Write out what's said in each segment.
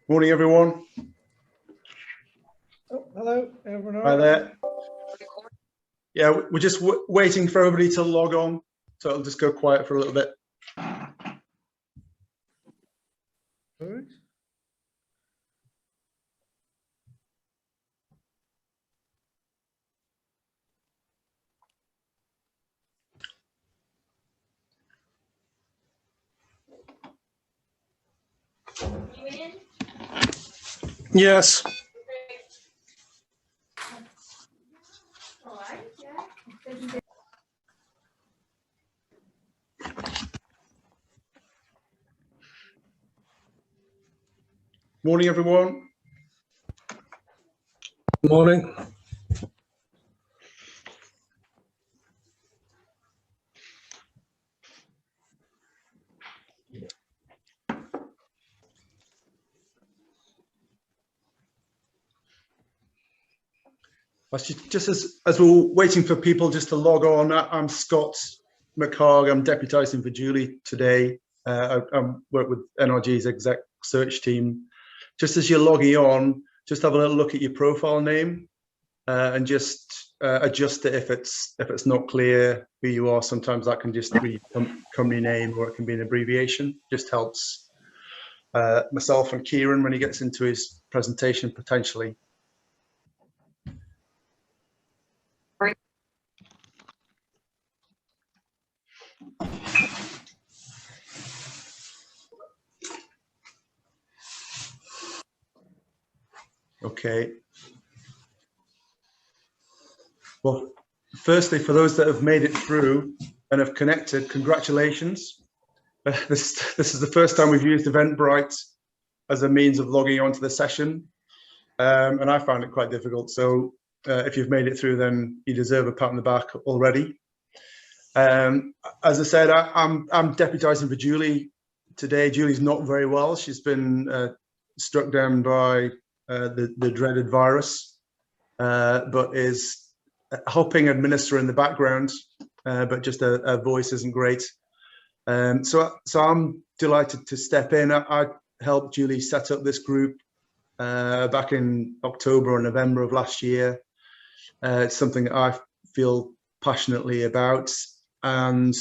Morning, everyone. Oh, hello, everyone. Hi there. Yeah, we're just waiting for everybody to log on, so it'll just go quiet for a little bit. Good. Yes. Morning, everyone. Morning. Just as we're waiting for people just to log on, I'm Scott McHarg. I'm deputising for Julie today. I work with NRG's exec search team. Just as you're logging on, just have a little look at your profile name and just adjust it if it's not clear who you are. Sometimes that can just be company name, or it can be an abbreviation. Just helps myself and Kieran when he gets into his presentation potentially. Okay. Well, firstly, for those that have made it through and have connected, congratulations. This is the first time we've used Eventbrite as a means of logging onto the session, and I found it quite difficult. So if you've made it through, then you deserve a pat on the back already. As I said, I'm deputising for Julie today. Julie's not very well. She's been struck down by the dreaded virus, but is helping administer in the background, but just her voice isn't great. So I'm delighted to step in. I helped Julie set up this group back in October or November of last year. It's something that I feel passionately about, and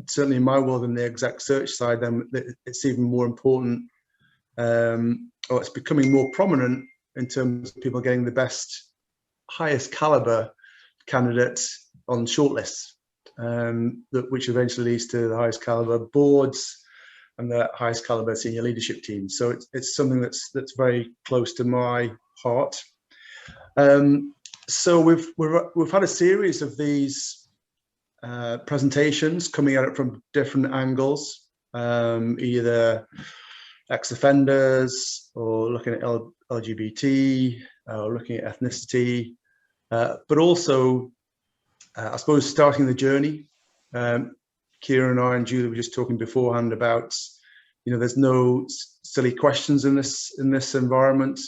certainly in my world in the exec search side, then it's even more important, or it's becoming more prominent in terms of people getting the best, highest caliber candidates on shortlists, which eventually leads to the highest caliber boards and the highest caliber senior leadership teams. So it's something that's very close to my heart. So we've had a series of these presentations coming at it from different angles, either ex-offenders or looking at LGBT, or looking at ethnicity, but also, I suppose, starting the journey. Kieran and I and Julie were just talking beforehand about, there's no silly questions in this environment.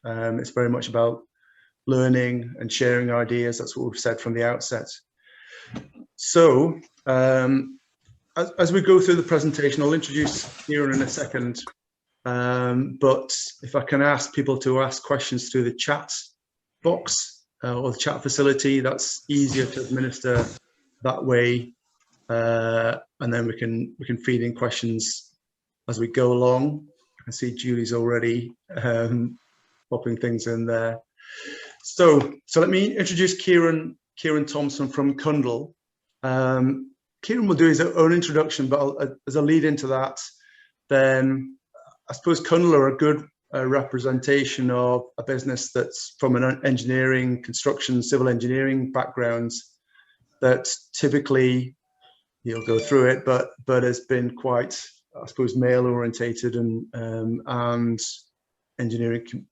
It's very much about learning and sharing ideas. That's what we've said from the outset. So as we go through the presentation, I'll introduce Kieran in a second. But if I can ask people to ask questions through the chat box or the chat facility, that's easier to administer that way. And then we can feed in questions as we go along. I can see Julie's already popping things in there. So let me introduce Kieran Thompson from Cundall. Kieran will do his own introduction, but as a lead into that, then I suppose Cundall are a good representation of a business that's from an engineering, construction, civil engineering backgrounds that typically, you'll go through it, but has been quite, I suppose, male orientated, and engineering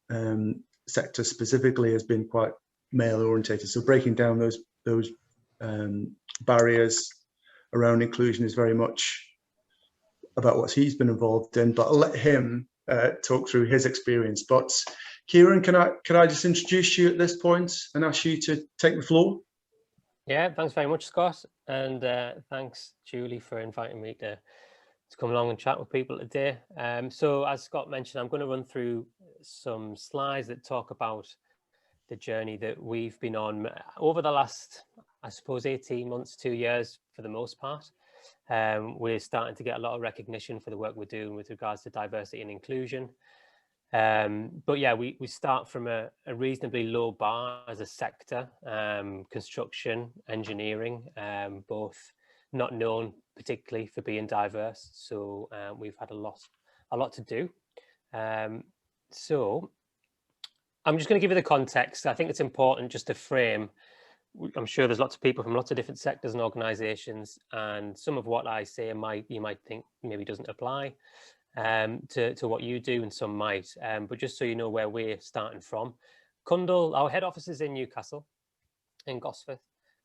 sector specifically has been quite male orientated. So breaking down those barriers around inclusion is very much about what he's been involved in, but I'll let him talk through his experience. But Kieran, can I just introduce you at this point and ask you to take the floor? Yeah, thanks very much, Scott, and thanks, Julie, for inviting me to come along and chat with people today. So, as Scott mentioned, I'm going to run through some slides that talk about the journey that we've been on over the last, I suppose, 18 months, 2 years for the most part. We're starting to get a lot of recognition for the work we're doing with regards to diversity and inclusion. But yeah, we start from a reasonably low bar as a sector. Construction, engineering, both not known particularly for being diverse. So we've had a lot to do. So I'm just going to give you the context. I think it's important just to frame. I'm sure there's lots of people from lots of different sectors and organizations, and some of what I say you might think maybe doesn't apply to what you do, and some might. But just so you know where we're starting from, Cundall, our head office is in Newcastle, in Gosforth.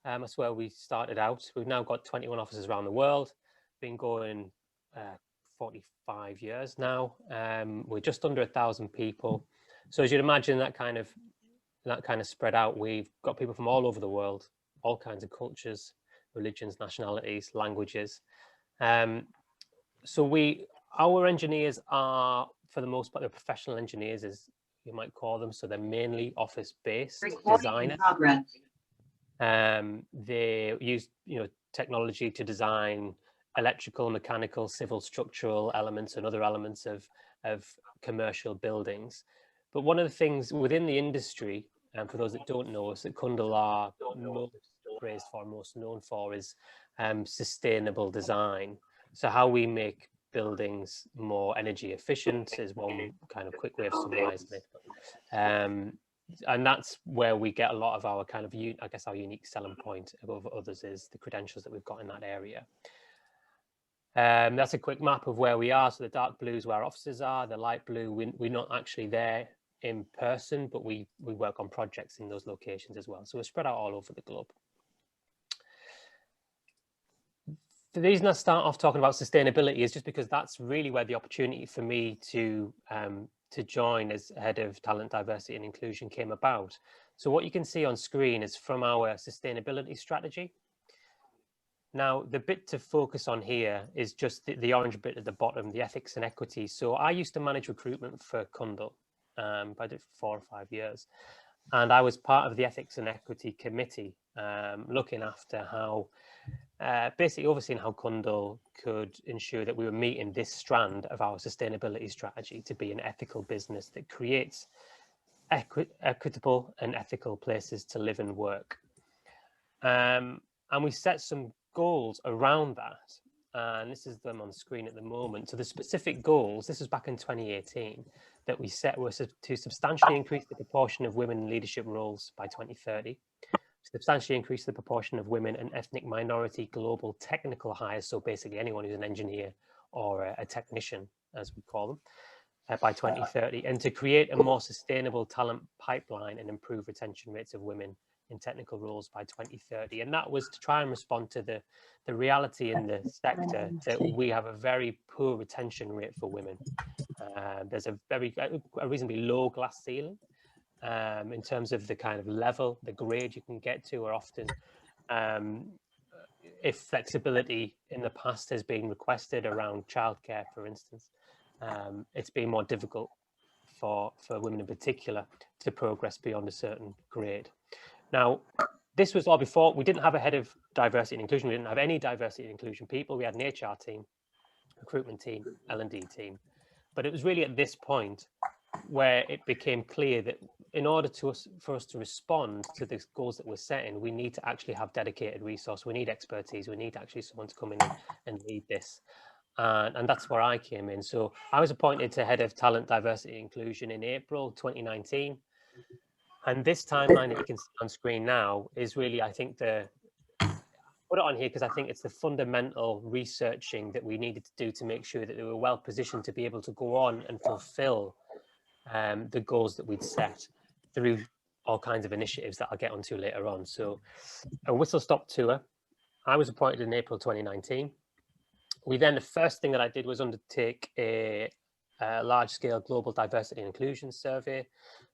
That's where we started out. We've now got 21 offices around the world, been going 45 years now. We're just under 1,000 people. So as you'd imagine, that kind of spread out. We've got people from all over the world, all kinds of cultures, religions, nationalities, languages. So our engineers are, for the most part, they're professional engineers, as you might call them. So they're mainly office-based designers. They use technology to design electrical, mechanical, civil, structural elements and other elements of commercial buildings. But one of the things within the industry, and for those that don't know, is that Cundall are most praised for, most known for, is sustainable design. So how we make buildings more energy efficient is one kind of quick way of summarizing it. And that's where we get a lot of our kind of, I guess, our unique selling point above others is the credentials that we've got in that area. That's a quick map of where we are. So the dark blue is where our offices are. The light blue, we're not actually there in person, but we work on projects in those locations as well. So we're spread out all over the globe. The reason I start off talking about sustainability is just because that's really where the opportunity for me to join as head of talent, diversity and inclusion came about. So what you can see on screen is from our sustainability strategy. Now, the bit to focus on here is just the orange bit at the bottom, the ethics and equity. So I used to manage recruitment for Cundall. I did it for 4 or 5 years. And I was part of the ethics and equity committee, looking after how, basically overseeing how Cundall could ensure that we were meeting this strand of our sustainability strategy to be an ethical business that creates equitable and ethical places to live and work. And we set some goals around that, and this is them on screen at the moment. So the specific goals, this was back in 2018, that we set was to substantially increase the proportion of women in leadership roles by 2030, substantially increase the proportion of women and ethnic minority global technical hires, so basically anyone who's an engineer or a technician, as we call them, by 2030, and to create a more sustainable talent pipeline and improve retention rates of women in technical roles by 2030. And that was to try and respond to the reality in the sector that we have a very poor retention rate for women. There's a reasonably low glass ceiling in terms of the kind of level, the grade you can get to, or often if flexibility in the past has been requested around childcare, for instance, it's been more difficult for women in particular to progress beyond a certain grade. Now, this was all before we didn't have a head of diversity and inclusion. We didn't have any diversity and inclusion people. We had an HR team, recruitment team, L&D team. But it was really at this point where it became clear that in order for us to respond to the goals that we're setting, we need to actually have dedicated resource. We need expertise. We need actually someone to come in and lead this. And that's where I came in. So I was appointed to head of talent, diversity, and inclusion in April 2019. And this timeline that you can see on screen now is really, I think, put it on here because I think it's the fundamental researching that we needed to do to make sure that we were well positioned to be able to go on and fulfill the goals that we'd set through all kinds of initiatives that I'll get onto later on. So a whistle-stop tour, I was appointed in April 2019. The first thing that I did was undertake a large-scale global diversity and inclusion survey.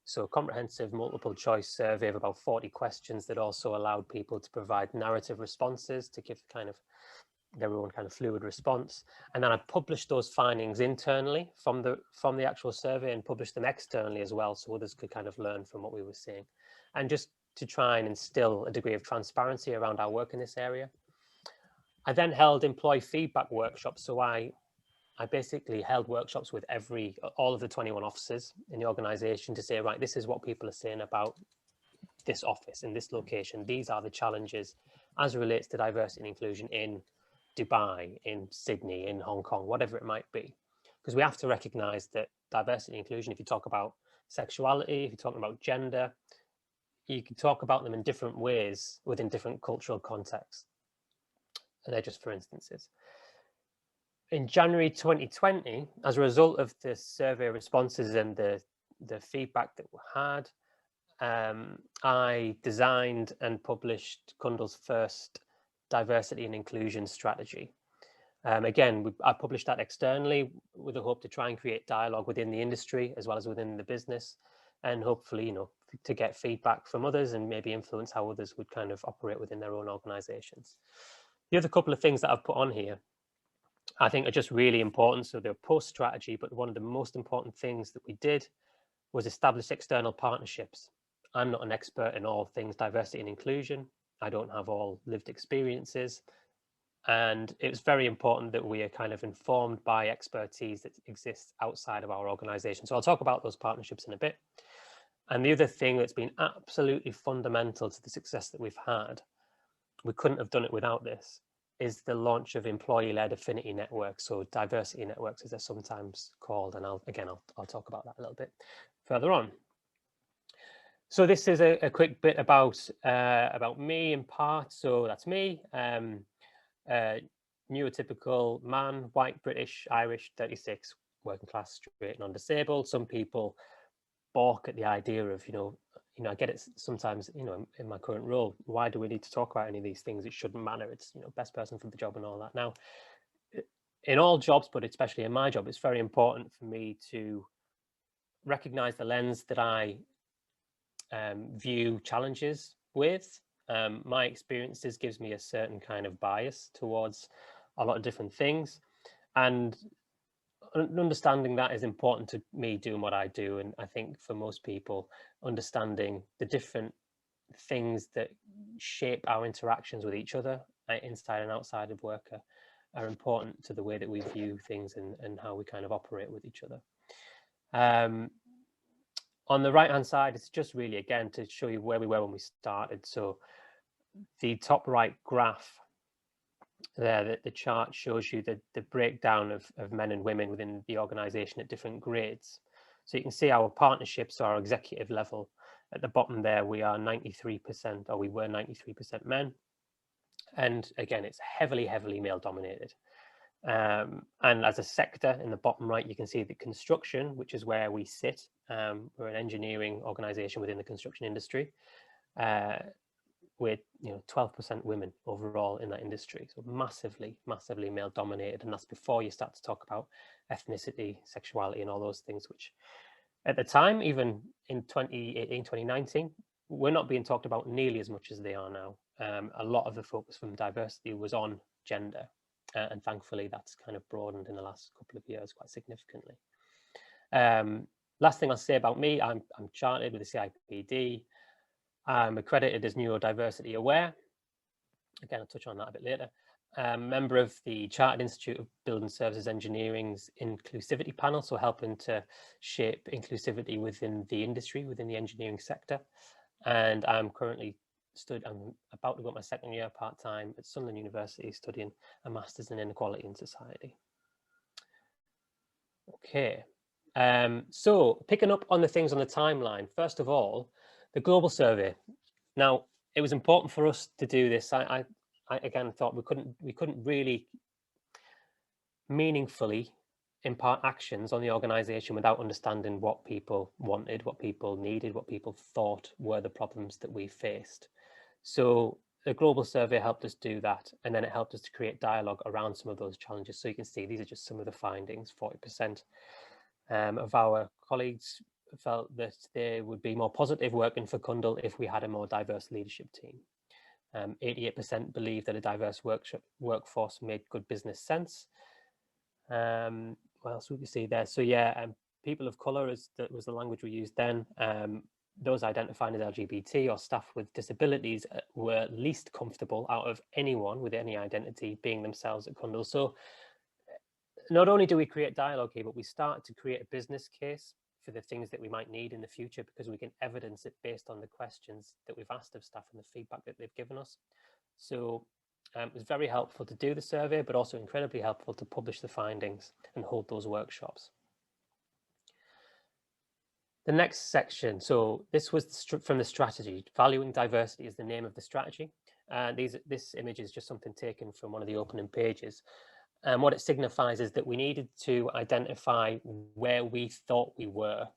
So a comprehensive multiple choice survey of about 40 questions that also allowed people to provide narrative responses to give kind of their own kind of fluid response. And then I published those findings internally from the actual survey and published them externally as well, so others could kind of learn from what we were seeing. And just to try and instill a degree of transparency around our work in this area. I then held employee feedback workshops. So I basically held workshops with all of the 21 offices in the organization to say, right, this is what people are saying about this office in this location. These are the challenges as it relates to diversity and inclusion in Dubai, in Sydney, in Hong Kong, whatever it might be. Because we have to recognize that diversity and inclusion, if you talk about sexuality, if you're talking about gender, you can talk about them in different ways within different cultural contexts. And they're just for instances. In January 2020, as a result of the survey responses and the feedback that we had, I designed and published Cundall's first diversity and inclusion strategy. Again, I published that externally with the hope to try and create dialogue within the industry as well as within the business, and hopefully, to get feedback from others and maybe influence how others would kind of operate within their own organizations. The other couple of things that I've put on here I think are just really important. So they're post strategy, but one of the most important things that we did was establish external partnerships. I'm not an expert in all things diversity and inclusion. I don't have all lived experiences. And it was very important that we are kind of informed by expertise that exists outside of our organization. So I'll talk about those partnerships in a bit. And the other thing that's been absolutely fundamental to the success that we've had, we couldn't have done it without this, is the launch of employee-led affinity networks, so diversity networks as they're sometimes called. And I'll talk about that a little bit further on. So this is a quick bit about me in part. So that's me, neurotypical man, white, British, Irish, 36, working class, straight, non-disabled. Some people balk at the idea of, I get it sometimes, in my current role, why do we need to talk about any of these things? It shouldn't matter. It's, best person for the job and all that. Now, in all jobs, but especially in my job, it's very important for me to recognize the lens that I view challenges with. My experiences gives me a certain kind of bias towards a lot of different things. And understanding that is important to me doing what I do. And I think for most people, understanding the different things that shape our interactions with each other inside and outside of work are important to the way that we view things and how we kind of operate with each other. On the right hand side, it's just really, again, to show you where we were when we started. So the top right graph there, the chart shows you the breakdown of men and women within the organization at different grades. So you can see our partnerships, our executive level. At the bottom there, we are 93%, or we were 93% men. And again, it's heavily, heavily male dominated. And as a sector in the bottom right, you can see the construction, which is where we sit. We're an engineering organization within the construction industry. With 12% women overall in that industry, so massively male dominated. And that's before you start to talk about ethnicity, sexuality, and all those things, which at the time, even in 2018, 2019, we're not being talked about nearly as much as they are now. A lot of the focus from diversity was on gender, and thankfully that's kind of broadened in the last couple of years quite significantly. Last thing I'll say about me, I'm chartered with the CIPD. I'm accredited as neurodiversity aware. Again, I'll touch on that a bit later. Member of the Chartered Institute of Building Services Engineering's inclusivity panel, so helping to shape inclusivity within the industry, within the engineering sector. And I'm about to go my second year part-time at Sunderland University studying a Master's in Inequality in Society. Okay, so picking up on the things on the timeline, first of all, the global survey. Now, it was important for us to do this. I again thought we couldn't really meaningfully impart actions on the organization without understanding what people wanted, what people needed, what people thought were the problems that we faced. So the global survey helped us do that, and then it helped us to create dialogue around some of those challenges. So you can see these are just some of the findings. 40% of our colleagues felt that they would be more positive working for Cundall if we had a more diverse leadership team. 88% believe that a diverse workforce made good business sense. What else would we see there? So yeah, people of colour was the language we used then. Those identifying as LGBT or staff with disabilities were least comfortable out of anyone with any identity being themselves at Cundall. So not only do we create dialogue here, but we start to create a business case for the things that we might need in the future, because we can evidence it based on the questions that we've asked of staff and the feedback that they've given us. So it was very helpful to do the survey, but also incredibly helpful to publish the findings and hold those workshops. The next section, so this was from the strategy. Valuing diversity is the name of the strategy. This image is just something taken from one of the opening pages. And what it signifies is that we needed to identify where we thought we were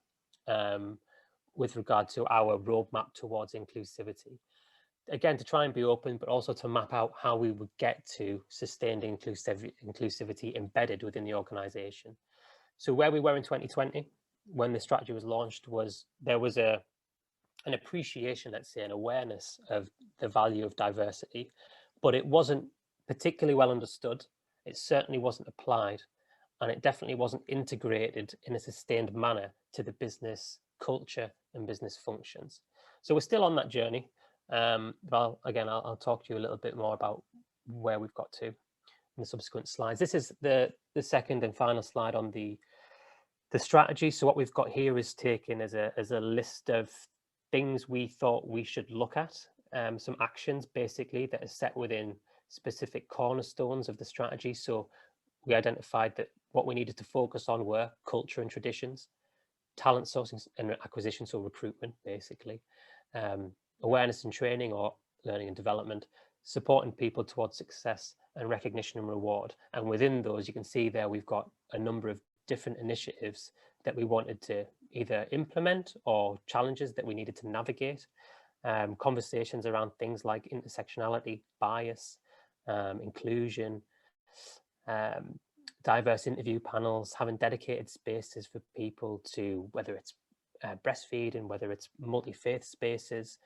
with regard to our roadmap towards inclusivity. Again, to try and be open, but also to map out how we would get to sustained inclusivity embedded within the organization. So where we were in 2020, when the strategy was launched, there was an appreciation, let's say, an awareness of the value of diversity, but it wasn't particularly well understood. It certainly wasn't applied, and it definitely wasn't integrated in a sustained manner to the business culture and business functions. So we're still on that journey. But I'll talk to you a little bit more about where we've got to in the subsequent slides. This is the second and final slide on the strategy. So what we've got here is taken as a list of things we thought we should look at, some actions basically that are set within specific cornerstones of the strategy. So we identified that what we needed to focus on were culture and traditions, talent sourcing and acquisition, so recruitment basically, awareness and training or learning and development, supporting people towards success, and recognition and reward. And within those, you can see there we've got a number of different initiatives that we wanted to either implement or challenges that we needed to navigate, conversations around things like intersectionality, bias, inclusion, diverse interview panels, having dedicated spaces for people to, whether it's breastfeeding, whether it's multi-faith spaces.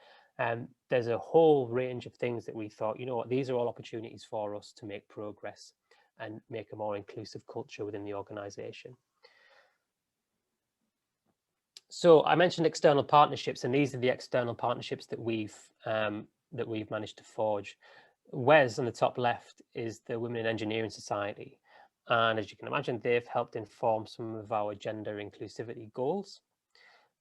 There's a whole range of things that we thought, you know what, these are all opportunities for us to make progress and make a more inclusive culture within the organization. So I mentioned external partnerships, and these are the external partnerships that we've managed to forge. WES on the top left is the Women in Engineering Society. And as you can imagine, they've helped inform some of our gender inclusivity goals.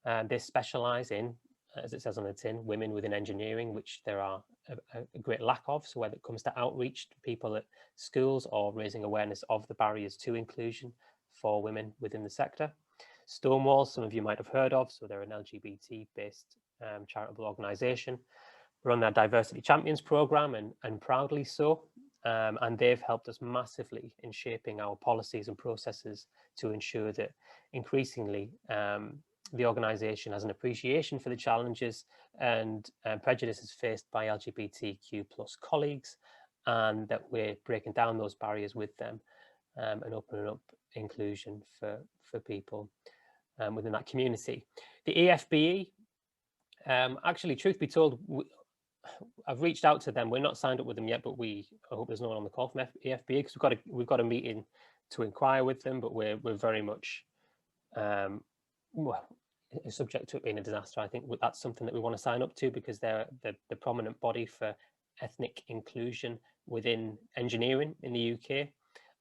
They specialize in, as it says on the tin, women within engineering, which there are a great lack of. So whether it comes to outreach to people at schools or raising awareness of the barriers to inclusion for women within the sector. Stonewall, some of you might have heard of, so they're an LGBT-based charitable organisation. We're on their Diversity Champions programme, and proudly so. And they've helped us massively in shaping our policies and processes to ensure that increasingly the organisation has an appreciation for the challenges and prejudices faced by LGBTQ+ colleagues, and that we're breaking down those barriers with them and opening up inclusion for people within that community. The EFBE, actually, truth be told, I've reached out to them. We're not signed up with them yet, but I hope there's no one on the call from EFBE, because we've got a meeting to inquire with them, but we're very much well, subject to it being a disaster. I think that's something that we want to sign up to, because they're the prominent body for ethnic inclusion within engineering in the UK,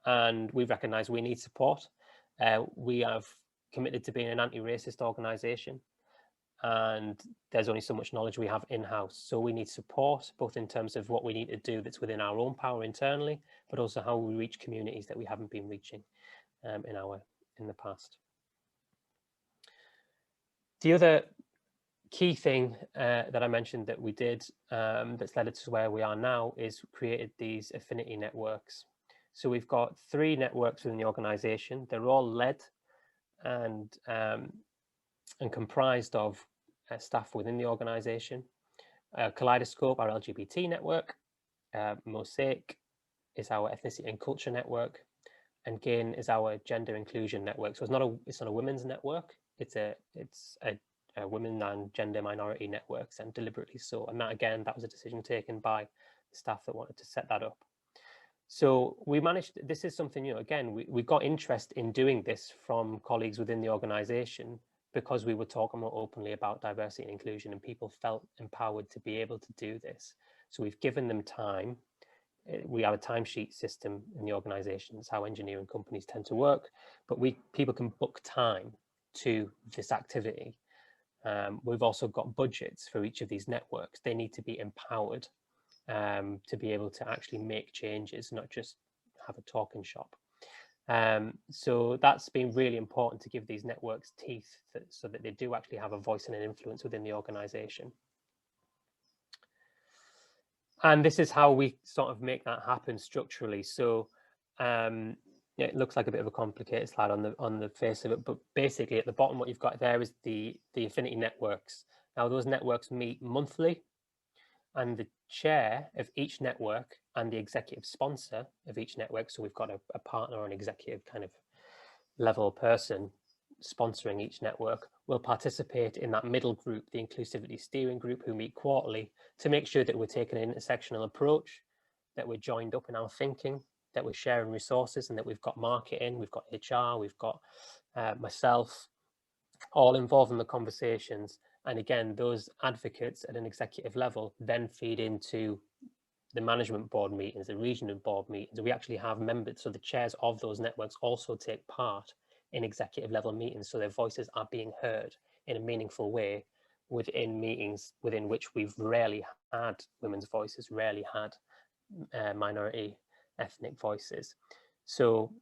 and we recognise we need support. We have committed to being an anti-racist organisation, and there's only so much knowledge we have in-house, so we need support both in terms of what we need to do that's within our own power internally, but also how we reach communities that we haven't been reaching in the past. The other key thing that I mentioned that we did that's led us to where we are now is created these affinity networks. So we've got 3 networks within the organisation. They're all led and comprised of staff within the organisation. Kaleidoscope, our LGBT network. Mosaic is our ethnicity and culture network, and GAIN is our gender inclusion network. So it's not a women's network. It's a women and gender minority networks, and deliberately so. And that, again, that was a decision taken by the staff that wanted to set that up. So we managed, this is something, again, we got interest in doing this from colleagues within the organization because we were talking more openly about diversity and inclusion, and people felt empowered to be able to do this. So we've given them time. We have a timesheet system in the organization. It's how engineering companies tend to work, but people can book time to this activity. We've also got budgets for each of these networks. They need to be empowered to be able to actually make changes, not just have a talking shop. So that's been really important to give these networks teeth so that they do actually have a voice and an influence within the organization. And this is how we sort of make that happen structurally. So it looks like a bit of a complicated slide on the face of it, but basically at the bottom, what you've got there is the Affinity Networks. Now those networks meet monthly, and the chair of each network and the executive sponsor of each network, so we've got a partner or an executive kind of level person sponsoring each network, will participate in that middle group, the inclusivity steering group, who meet quarterly to make sure that we're taking an intersectional approach, that we're joined up in our thinking, that we're sharing resources, and that we've got marketing, we've got HR, we've got myself, all involved in the conversations. And again, those advocates at an executive level then feed into the management board meetings, the regional board meetings. We actually have members, so the chairs of those networks also take part in executive level meetings, so their voices are being heard in a meaningful way within meetings within which we've rarely had women's voices, rarely had minority ethnic voices. So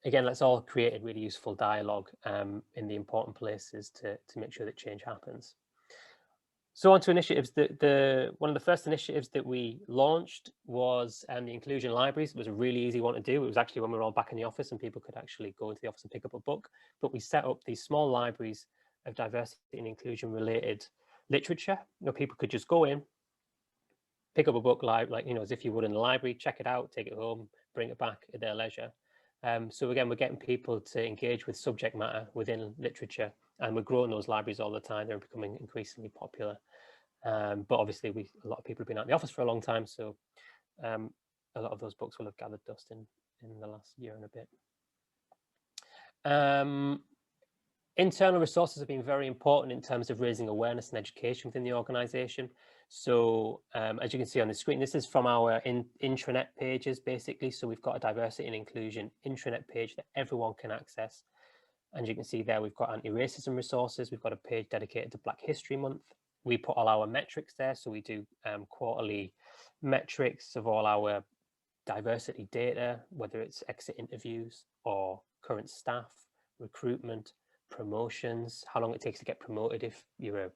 again, that's all created really useful dialogue in the important places to make sure that change happens. So on to initiatives. One of the first initiatives that we launched was the inclusion libraries. It was a really easy one to do. It was actually when we were all back in the office and people could actually go into the office and pick up a book. But we set up these small libraries of diversity and inclusion related literature. People could just go in, pick up a book as if you would in the library, check it out, take it home, bring it back at their leisure. So again, we're getting people to engage with subject matter within literature, and we're growing those libraries all the time. They're becoming increasingly popular. But obviously, a lot of people have been out in the office for a long time, so a lot of those books will have gathered dust in the last year and a bit. Internal resources have been very important in terms of raising awareness and education within the organisation. So as you can see on the screen, this is from our intranet pages, basically. So we've got a diversity and inclusion intranet page that everyone can access. And you can see there, we've got anti-racism resources. We've got a page dedicated to Black History Month. We put all our metrics there. So we do quarterly metrics of all our diversity data, whether it's exit interviews or current staff, recruitment, promotions, how long it takes to get promoted if you're a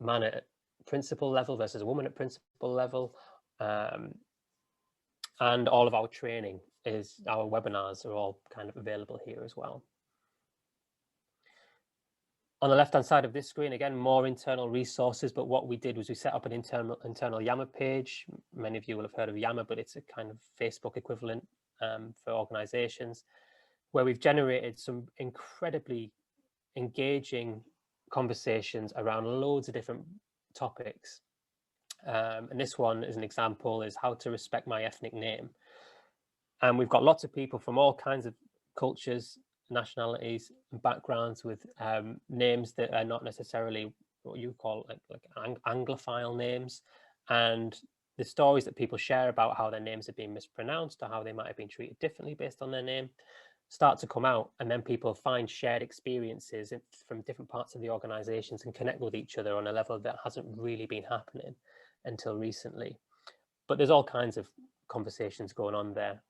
man at principal level versus a woman at principal level. And all of our training our webinars are all kind of available here as well. On the left-hand side of this screen, again, more internal resources, but what we did was we set up an internal Yammer page. Many of you will have heard of Yammer, but it's a kind of Facebook equivalent for organizations, where we've generated some incredibly engaging conversations around loads of different topics. And this one, as an example, is how to respect my ethnic name. And we've got lots of people from all kinds of cultures, nationalities, and backgrounds with names that are not necessarily what you call like Anglophile names. And the stories that people share about how their names have been mispronounced or how they might have been treated differently based on their name start to come out, and then people find shared experiences from different parts of the organizations and connect with each other on a level that hasn't really been happening until recently. But there's all kinds of conversations going on there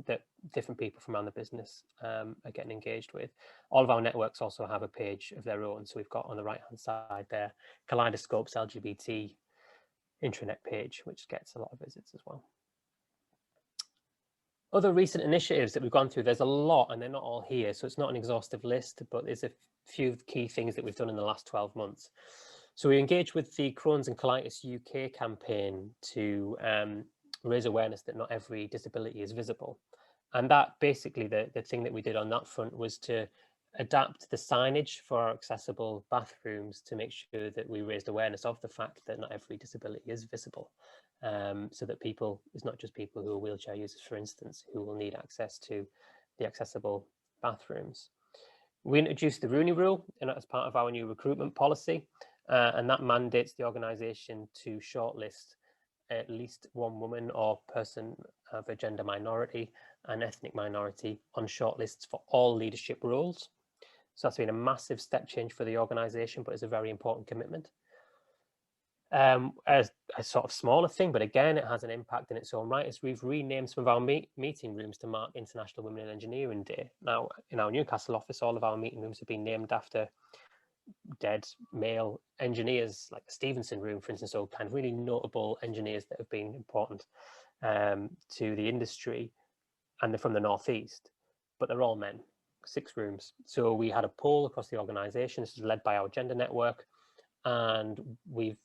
that different people from around the business are getting engaged with. All of our networks also have a page of their own. So we've got on the right hand side there, Kaleidoscope's LGBT intranet page, which gets a lot of visits as well. Other recent initiatives that we've gone through, there's a lot and they're not all here, so it's not an exhaustive list, but there's a few key things that we've done in the last 12 months. So we engaged with the Crohn's and Colitis UK campaign to raise awareness that not every disability is visible. And that basically, the thing that we did on that front was to adapt the signage for our accessible bathrooms to make sure that we raised awareness of the fact that not every disability is visible, so that people, it's not just people who are wheelchair users, for instance, who will need access to the accessible bathrooms. We introduced the Rooney Rule as part of our new recruitment policy, and that mandates the organisation to shortlist at least one woman or person of a gender minority and ethnic minority on shortlists for all leadership roles. So that's been a massive step change for the organisation, but it's a very important commitment. As a sort of smaller thing, but again, it has an impact in its own right, is we've renamed some of our meeting rooms to mark International Women in Engineering Day. Now, in our Newcastle office, all of our meeting rooms have been named after dead male engineers, like the Stevenson room, for instance, so kind of really notable engineers that have been important to the industry, and they're from the Northeast, but they're all men, 6 rooms. So we had a poll across the organisation. This is led by our gender network, and we've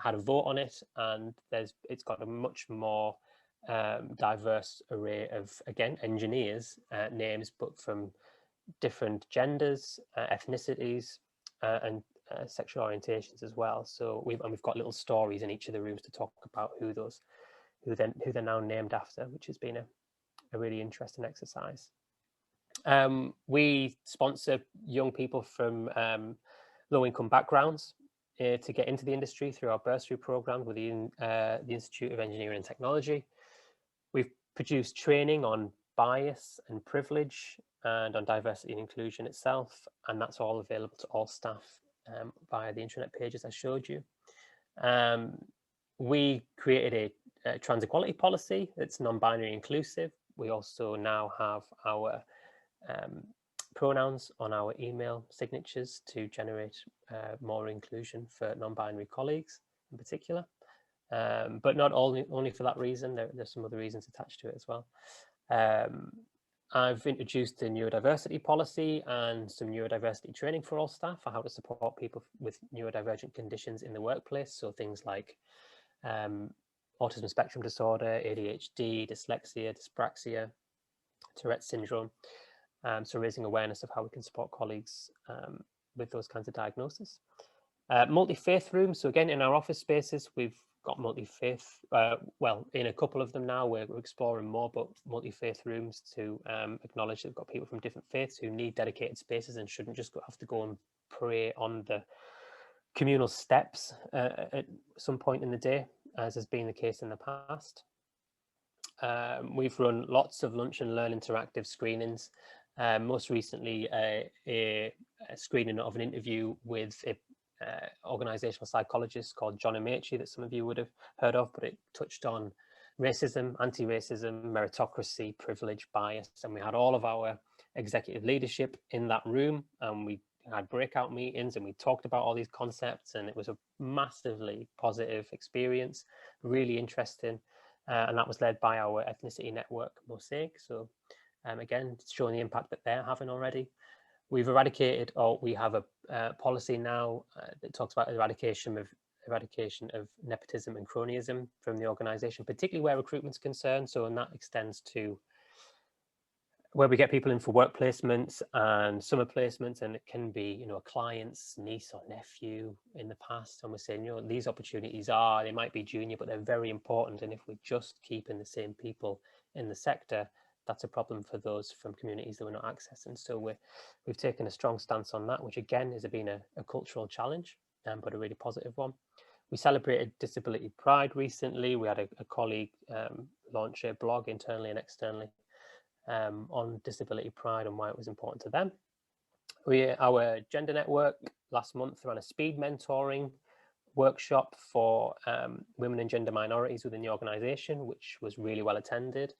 had a vote on it, and it's got a much more diverse array of, again, engineers names, but from different genders, ethnicities, and sexual orientations as well. So we've got little stories in each of the rooms to talk about who they're now named after, which has been a really interesting exercise. We sponsor young people from low-income backgrounds to get into the industry through our bursary program with the Institute of Engineering and Technology. We've produced training on bias and privilege and on diversity and inclusion itself, and that's all available to all staff via the intranet pages I showed you. We created a trans equality policy that's non-binary inclusive. We also now have our pronouns on our email signatures to generate more inclusion for non-binary colleagues in particular. But not only for that reason, there's some other reasons attached to it as well. I've introduced a neurodiversity policy and some neurodiversity training for all staff for how to support people with neurodivergent conditions in the workplace. So things like autism spectrum disorder, ADHD, dyslexia, dyspraxia, Tourette's syndrome. So raising awareness of how we can support colleagues with those kinds of diagnoses. Multi-faith rooms. So again, in our office spaces, we've got multi-faith, well, in a couple of them now, we're exploring more, but multi-faith rooms to acknowledge that we've got people from different faiths who need dedicated spaces and shouldn't just have to go and pray on the communal steps at some point in the day, as has been the case in the past. We've run lots of lunch and learn interactive screenings. Most recently, a screening of an interview with a organizational psychologist called John Amachi that some of you would have heard of, but it touched on racism, anti-racism, meritocracy, privilege, bias, and we had all of our executive leadership in that room, and we had breakout meetings and we talked about all these concepts, and it was a massively positive experience, really interesting, and that was led by our ethnicity network Mosaic. So again, showing the impact that they're having already. We've eradicated, or we have a policy now that talks about eradication of nepotism and cronyism from the organisation, particularly where recruitment's concerned. So, and that extends to where we get people in for work placements and summer placements, and it can be, you know, a client's niece or nephew in the past. And we're saying, you know, these opportunities they might be junior, but they're very important. And if we just keep in the same people in the sector, that's a problem for those from communities that we're not accessing. So we've taken a strong stance on that, which again has been a cultural challenge, but a really positive one. We celebrated Disability Pride recently. We had a colleague launch a blog internally and externally on Disability Pride and why it was important to them. Our gender network last month ran a speed mentoring workshop for women and gender minorities within the organisation, which was really well attended.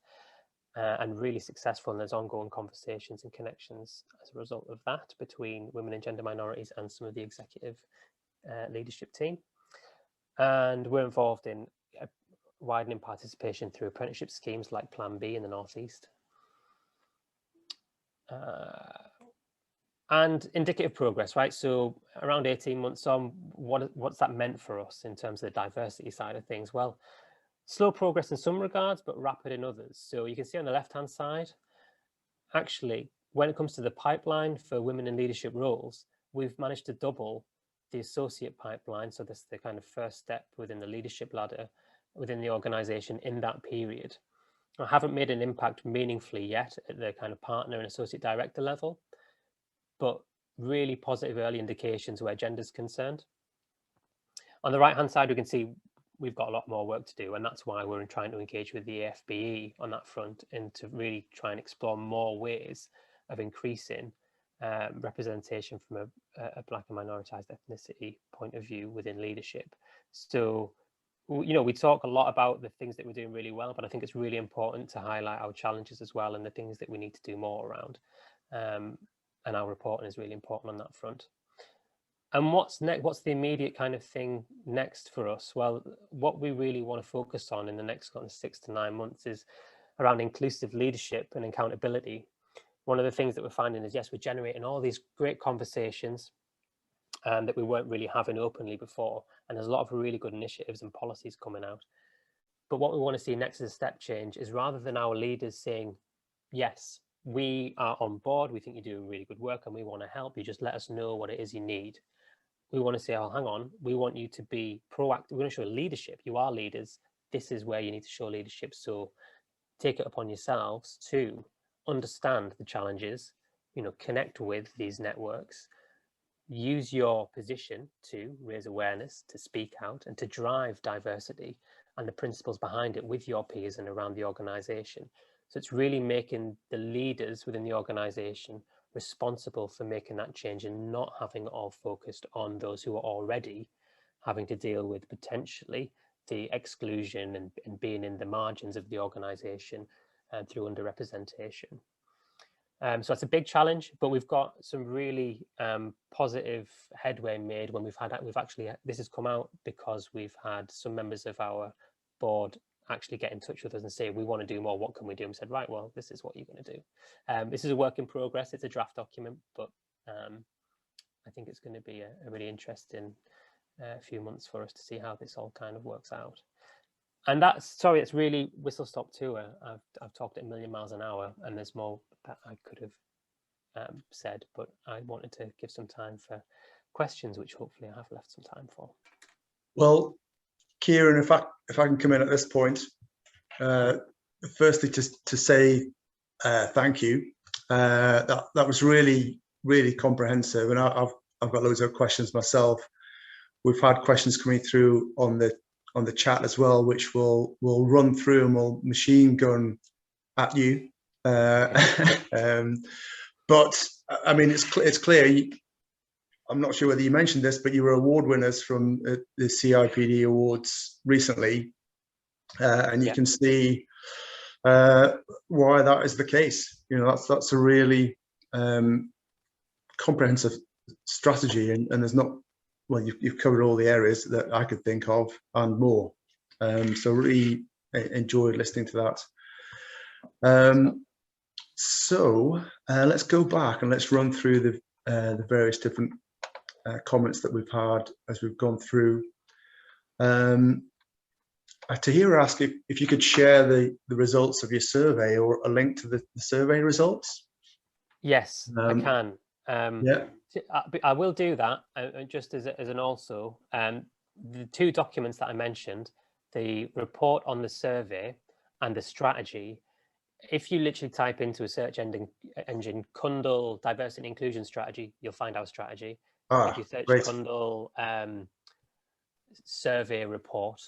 And really successful, and there's ongoing conversations and connections as a result of that between women and gender minorities and some of the executive leadership team. And we're involved in widening participation through apprenticeship schemes like Plan B in the Northeast. And indicative progress, right? So around 18 months on, what's that meant for us in terms of the diversity side of things? Well, slow progress in some regards, but rapid in others. So you can see on the left-hand side, actually, when it comes to the pipeline for women in leadership roles, we've managed to double the associate pipeline. So that's the kind of first step within the leadership ladder within the organization in that period. I haven't made an impact meaningfully yet at the kind of partner and associate director level, but really positive early indications where gender is concerned. On the right-hand side, we can see we've got a lot more work to do, and that's why we're trying to engage with the AFBE on that front and to really try and explore more ways of increasing representation from a Black and minoritized ethnicity point of view within leadership. So, you know, we talk a lot about the things that we're doing really well, but I think it's really important to highlight our challenges as well and the things that we need to do more around. And our reporting is really important on that front. And what's next? What's the immediate kind of thing next for us? Well, what we really want to focus on in the next 6 to 9 months is around inclusive leadership and accountability. One of the things that we're finding is, yes, we're generating all these great conversations that we weren't really having openly before. And there's a lot of really good initiatives and policies coming out. But what we want to see next as a step change is, rather than our leaders saying, yes, we are on board, we think you're doing really good work and we want to help you, just let us know what it is you need. We want to say, oh, hang on, we want you to be proactive. We're going to show leadership. You are leaders. This is where you need to show leadership. So take it upon yourselves to understand the challenges, you know, connect with these networks, use your position to raise awareness, to speak out, and to drive diversity and the principles behind it with your peers and around the organization. So it's really making the leaders within the organization responsible for making that change and not having it all focused on those who are already having to deal with potentially the exclusion and being in the margins of the organization through underrepresentation. So that's a big challenge, but we've got some really positive headway made when we've actually, this has come out because we've had some members of our board actually get in touch with us and say, we want to do more, what can we do? And we said, right, well, this is what you're going to do. This is a work in progress, it's a draft document, but I think it's going to be a really interesting few months for us to see how this all kind of works out. And that's, sorry, it's really whistle-stop tour. I've talked at a million miles an hour, and there's more that I could have said, but I wanted to give some time for questions, which hopefully I have left some time for. Well, Kieran, if I can come in at this point, firstly to say thank you. That was really comprehensive, and I've got loads of questions myself. We've had questions coming through on the chat as well, which we'll run through and we'll machine gun at you. But I mean, it's clear. I'm not sure whether you mentioned this, but you were award winners from the CIPD awards recently, and you can see why that is the case. You know, that's a really comprehensive strategy, and there's not, well, you've covered all the areas that I could think of and more. So really enjoyed listening to that. So let's go back and let's run through the various different comments that we've had as we've gone through. Tahira asked if you could share the results of your survey or a link to the survey results. Yes, I can. Yeah, I will do that. Just as an also, the two documents that I mentioned, the report on the survey and the strategy, if you literally type into a search engine Cundall diversity and inclusion strategy, you'll find our strategy. If you search great. Cundall survey report,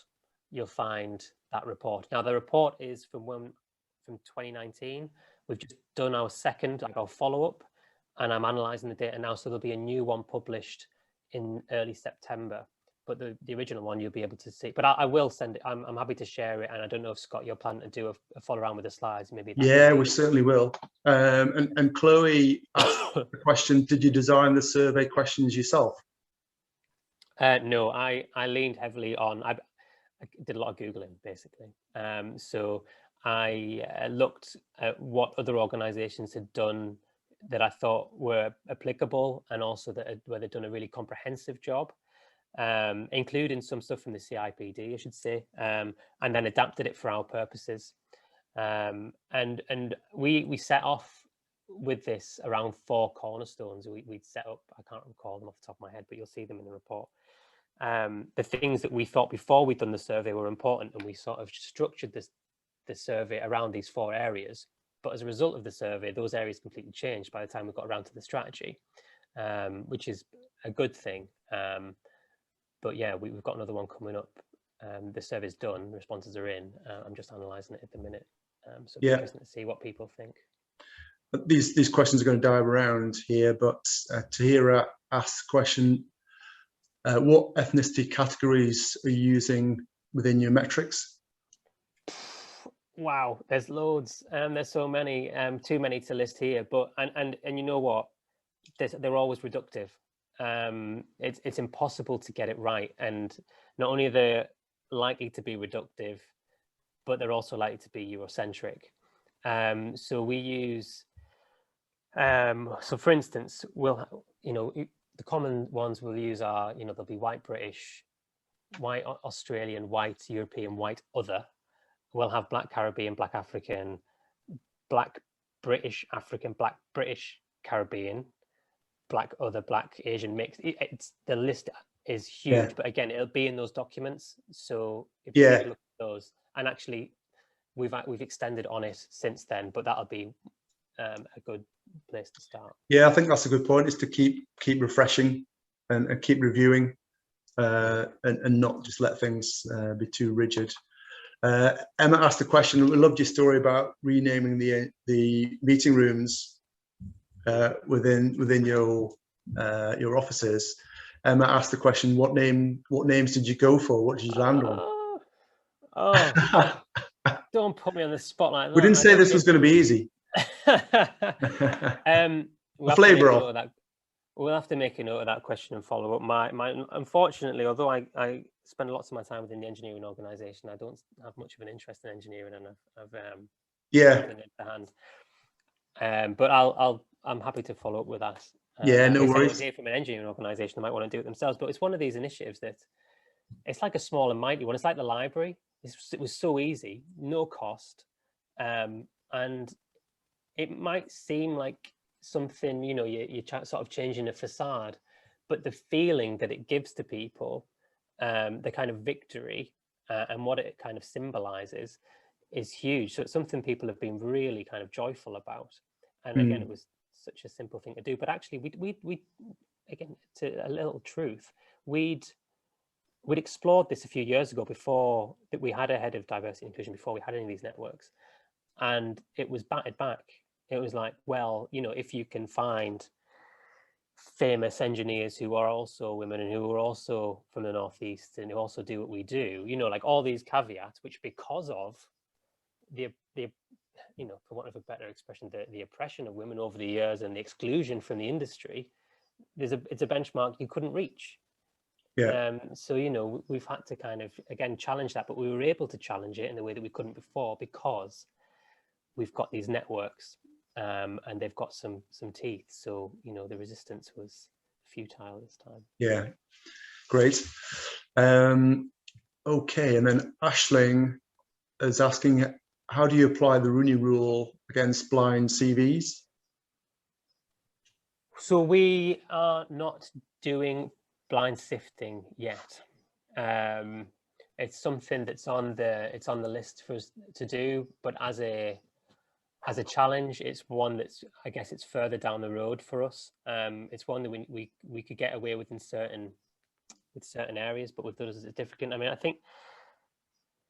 you'll find that report. Now the report is from 2019. We've just done our second, our follow-up, and I'm analysing the data now. So there'll be a new one published in early September. But the original one you'll be able to see. But I will send it. I'm happy to share it. And I don't know if Scott, you're planning to do a follow around with the slides, maybe. Yeah, we certainly will. And Chloe asked the question: did you design the survey questions yourself? No, I leaned heavily on. I did a lot of Googling, basically. So I looked at what other organisations had done that I thought were applicable, and also where they'd done a really comprehensive job. Including some stuff from the CIPD, I should say, and then adapted it for our purposes. And we set off with this around 4 cornerstones we'd set up. I can't recall them off the top of my head, but you'll see them in the report. The things that we thought before we'd done the survey were important, and we sort of structured the survey around these 4 areas. But as a result of the survey, those areas completely changed by the time we got around to the strategy, which is a good thing. But yeah, we've got another one coming up. The survey's done, the responses are in. I'm just analysing it at the minute. So it'll be interesting to see what people think. These questions are going to dive around here, but Tahira asks the question, what ethnicity categories are you using within your metrics? Wow, there's loads. There's so many, too many to list here. But and you know what? They're always reductive. It's impossible to get it right. And not only are they likely to be reductive, but they're also likely to be Eurocentric. So we use, so for instance, we'll, the common ones we'll use are, there'll be white British, white Australian, white European, white other. We'll have black Caribbean, black African, black British African, black British Caribbean, black other, black Asian mix. It's the list is huge, but again, it'll be in those documents. So if you take a look at those, and actually we've extended on it since then, but that'll be a good place to start. Yeah, I think that's a good point, is to keep refreshing and keep reviewing, and not just let things be too rigid. Emma asked the question, we loved your story about renaming the meeting rooms within your offices. Emma asked the question, what names did you go for? What did you land on? Don't put me on the spot like that. We didn't say this was going to be easy. We'll have to make a note of that question and follow up. Unfortunately, although I spend lots of my time within the engineering organisation, I don't have much of an interest in engineering, and I've given it a hand. But I'm happy to follow up with that. No worries. If from an engineering organisation, they might want to do it themselves. But it's one of these initiatives that it's like a small and mighty one. It's like the library. It was so easy, no cost, and it might seem like something, you're sort of changing a facade, but the feeling that it gives to people, the kind of victory and what it kind of symbolizes is huge. So it's something people have been really kind of joyful about. And again, it was such a simple thing to do, but actually we again, to a little truth, we'd explored this a few years ago, before that we had a head of diversity and inclusion, before we had any of these networks, and it was batted back. It was like, well, if you can find famous engineers who are also women and who are also from the Northeast and who also do what we do, like all these caveats, which because of the for want of a better expression, the oppression of women over the years and the exclusion from the industry, it's a benchmark you couldn't reach. So, we've had to kind of, again, challenge that, but we were able to challenge it in the way that we couldn't before, because we've got these networks. And they've got some teeth, so the resistance was futile this time. Yeah, great. Okay, and then Aisling is asking, how do you apply the Rooney Rule against blind CVs? So we are not doing blind sifting yet. It's something that's on the list for us to do, but as a challenge, it's one that's, I guess, it's further down the road for us. It's one that we could get away with in certain areas, but with others it's difficult. I mean, I think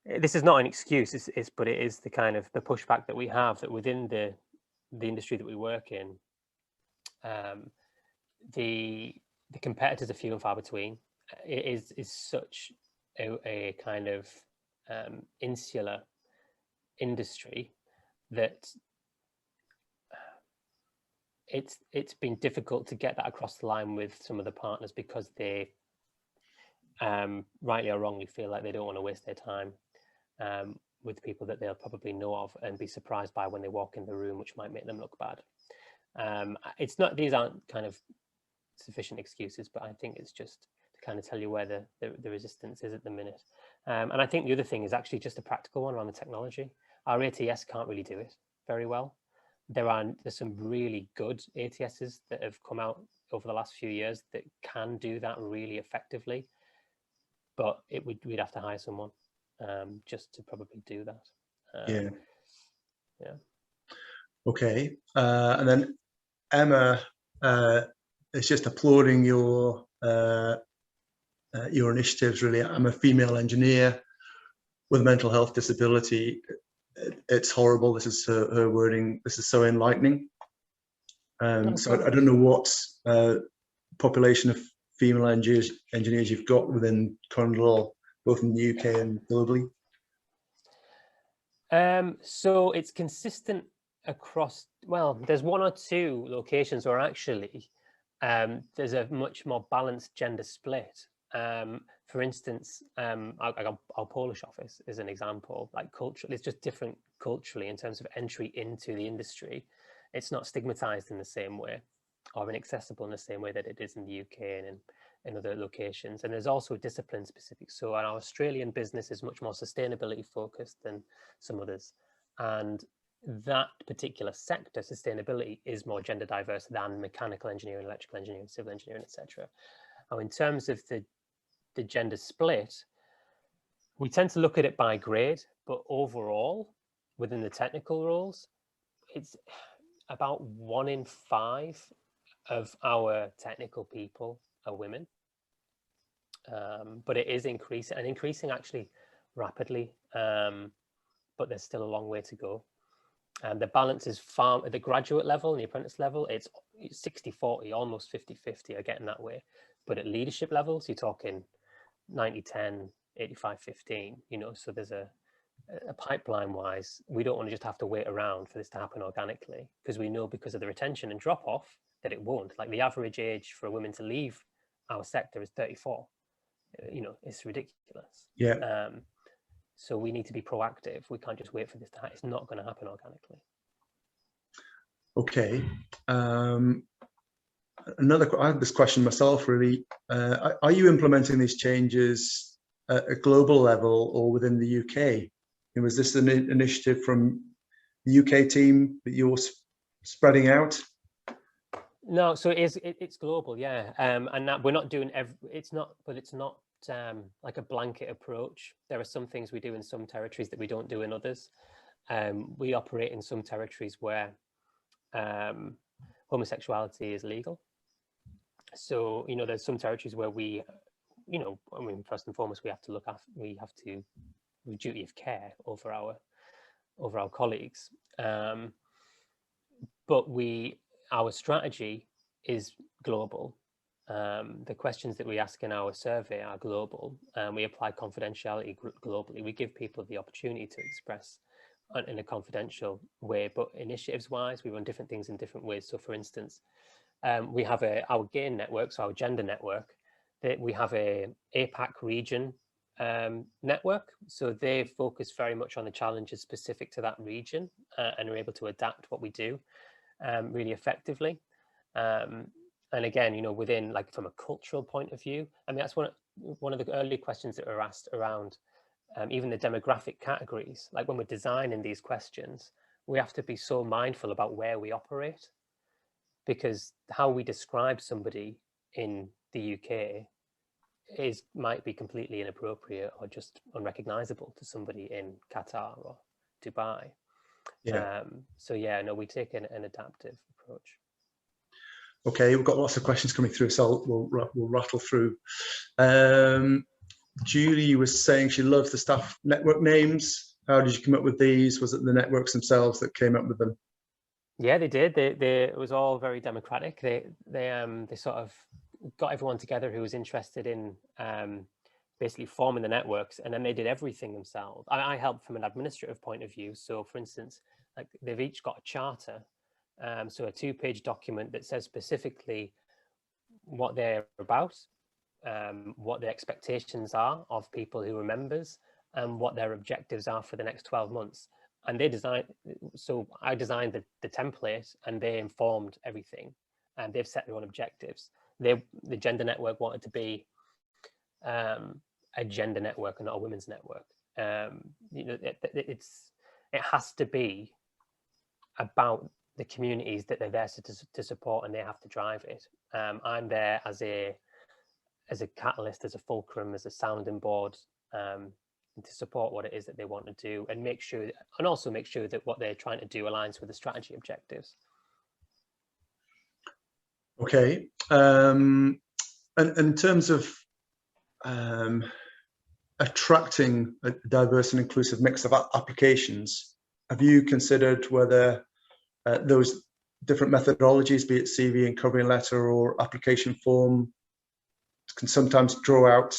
this is not an excuse, but it is the kind of the pushback that we have, that within the industry that we work in, the competitors are few and far between. It is such a kind of insular industry that it's been difficult to get that across the line with some of the partners, because they rightly or wrongly feel like they don't want to waste their time with people that they'll probably know of and be surprised by when they walk in the room, which might make them look bad. It's not, these aren't kind of sufficient excuses, but I think it's just to kind of tell you where the resistance is at the minute. And I think the other thing is actually just a practical one around the technology. Our ATS can't really do it very well. there's some really good ATSs that have come out over the last few years that can do that really effectively, but we'd have to hire someone just to probably do that. Yeah. Yeah. Okay. And then Emma is just applauding your initiatives. Really, I'm a female engineer with a mental health disability. It's horrible. This is her wording. This is so enlightening. So I don't know what population of female engineers you've got within Cundall, both in the UK and globally. So it's consistent across, well, there's one or two locations where actually there's a much more balanced gender split. For instance, our Polish office is an example. Like culturally, it's just different culturally in terms of entry into the industry. It's not stigmatized in the same way or inaccessible in the same way that it is in the UK and in other locations. And there's also discipline specific. So our Australian business is much more sustainability focused than some others. And that particular sector, sustainability, is more gender diverse than mechanical engineering, electrical engineering, civil engineering, etc. Now, in terms of the gender split, we tend to look at it by grade, but overall, within the technical roles, it's about 1 in 5 of our technical people are women. But it is increasing actually rapidly, but there's still a long way to go. And the balance is far at the graduate level and the apprentice level, it's 60-40, almost 50-50 are getting that way. But at leadership levels, you're talking 90-10, 85-15, you know, so there's a pipeline wise, we don't want to just have to wait around for this to happen organically, because we know because of the retention and drop off that it won't. Like the average age for a woman to leave our sector is 34. You know, it's ridiculous. Yeah. So we need to be proactive. We can't just wait for this to happen. It's not going to happen organically. Okay. I had this question myself, really. Are you implementing these changes at a global level or within the UK? And was this an initiative from the UK team that you're spreading out? No, so it's global, yeah. And that we're not doing it's not like a blanket approach. There are some things we do in some territories that we don't do in others. We operate in some territories where homosexuality is legal. So, you know, there's some territories where we, you know, I mean, first and foremost, we have to with duty of care over our colleagues. But our strategy is global. The questions that we ask in our survey are global. We apply confidentiality globally. We give people the opportunity to express in a confidential way, but initiatives wise, we run different things in different ways. So for instance, we have our GAIN network, so our gender network, that we have a APAC region network. So they focus very much on the challenges specific to that region and are able to adapt what we do really effectively. And again, you know, within, like, from a cultural point of view, I mean, that's one of the early questions that were asked around even the demographic categories. Like when we're designing these questions, we have to be so mindful about where we operate, because how we describe somebody in the UK might be completely inappropriate or just unrecognizable to somebody in Qatar or Dubai. Yeah. So yeah, no, we take an adaptive approach. Okay, we've got lots of questions coming through, so we'll rattle through. Julie was saying she loves the staff network names. How did you come up with these? Was it the networks themselves that came up with them? Yeah, they did. It was all very democratic. They sort of got everyone together who was interested in basically forming the networks, and then they did everything themselves. I helped from an administrative point of view. So, for instance, like they've each got a charter, so a 2-page document that says specifically what they're about, what the expectations are of people who are members, and what their objectives are for the next 12 months. And I designed the template, and they informed everything, and they've set their own objectives. The gender network wanted to be a gender network and not a women's network. You know, it has to be about the communities that they're there to support, and they have to drive it. I'm there as a catalyst, as a fulcrum, as a sounding board, to support what it is that they want to do, and also make sure that what they're trying to do aligns with the strategy objectives. Okay. And in terms of attracting a diverse and inclusive mix of applications, have you considered whether those different methodologies, be it CV and covering letter or application form, can sometimes draw out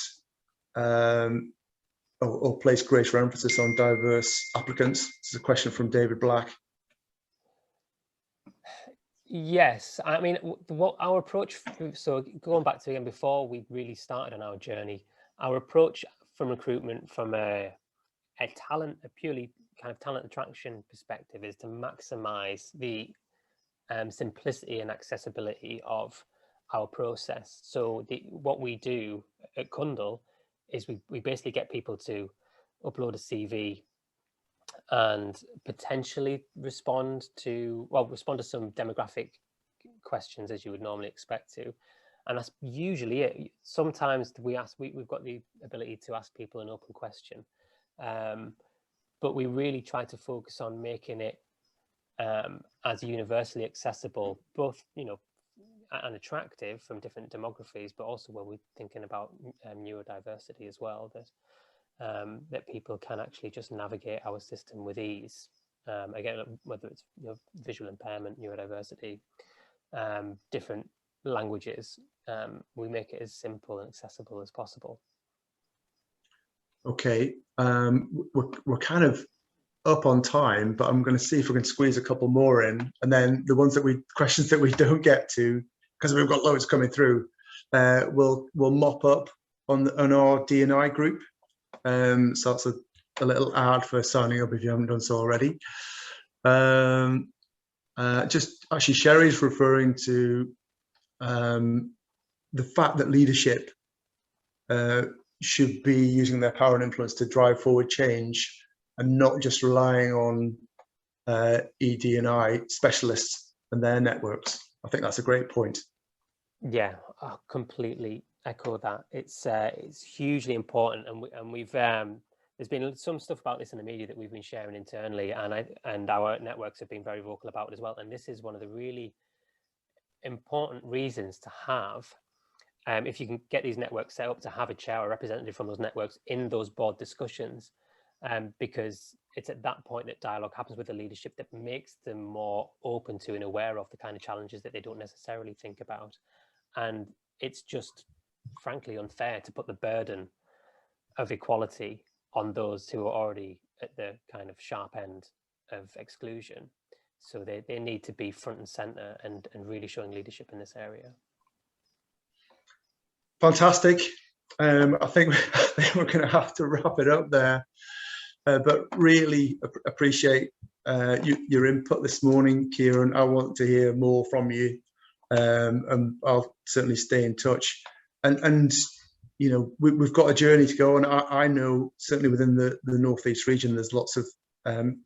or place greater emphasis on diverse applicants? This is a question from David Black. Yes, I mean, what our approach, so going back to again, before we really started on our journey, our approach from recruitment from a purely kind of talent attraction perspective is to maximize the simplicity and accessibility of our process. So what we do at Cundall is we basically get people to upload a CV and potentially respond to some demographic questions as you would normally expect to, and that's usually it. Sometimes we've got the ability to ask people an open question, but we really try to focus on making it as universally accessible, both and attractive from different demographies, but also when we're thinking about neurodiversity as well, that people can actually just navigate our system with ease. Again, whether it's visual impairment, neurodiversity, different languages, we make it as simple and accessible as possible. Okay, we're kind of up on time, but I'm going to see if we can squeeze a couple more in, and then the questions that we don't get to, because we've got loads coming through, we'll mop up on our D&I group. So that's a little ad for signing up if you haven't done so already. Just actually, Sherry's referring to the fact that leadership should be using their power and influence to drive forward change, and not just relying on ED&I specialists and their networks. I think that's a great point. Yeah, I completely echo that. It's hugely important, and we've there's been some stuff about this in the media that we've been sharing internally, and our networks have been very vocal about it as well. And this is one of the really important reasons to have, if you can get these networks set up, to have a chair or representative from those networks in those board discussions, because it's at that point that dialogue happens with the leadership that makes them more open to and aware of the kind of challenges that they don't necessarily think about. And it's just frankly unfair to put the burden of equality on those who are already at the kind of sharp end of exclusion. So they need to be front and center and really showing leadership in this area. Fantastic. I think we're going to have to wrap it up there, but really appreciate your input this morning, Kieran. I want to hear more from you, and I'll certainly stay in touch. And we've got a journey to go, and I know certainly within the Northeast region, there's lots of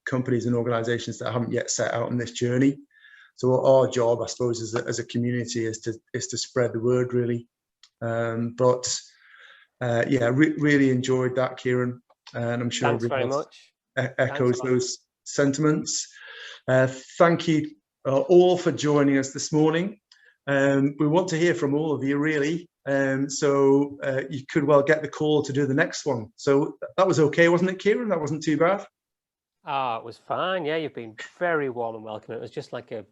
companies and organisations that haven't yet set out on this journey. So our job, I suppose, as a community, is to spread the word, really. Really enjoyed that, Kieran, and I'm sure thanks very much. Echoes those sentiments. Thank you all for joining us this morning. We want to hear from all of you, really. So you could well get the call to do the next one. So that was okay, wasn't it, Kieran? That wasn't too bad. It was fine. Yeah, you've been very warm and welcoming. It was just like a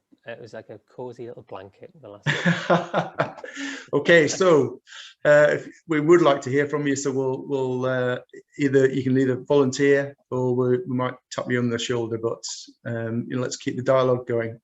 cozy little blanket the last. Okay, so we would like to hear from you. So we'll you can either volunteer or we might tap you on the shoulder. But let's keep the dialogue going.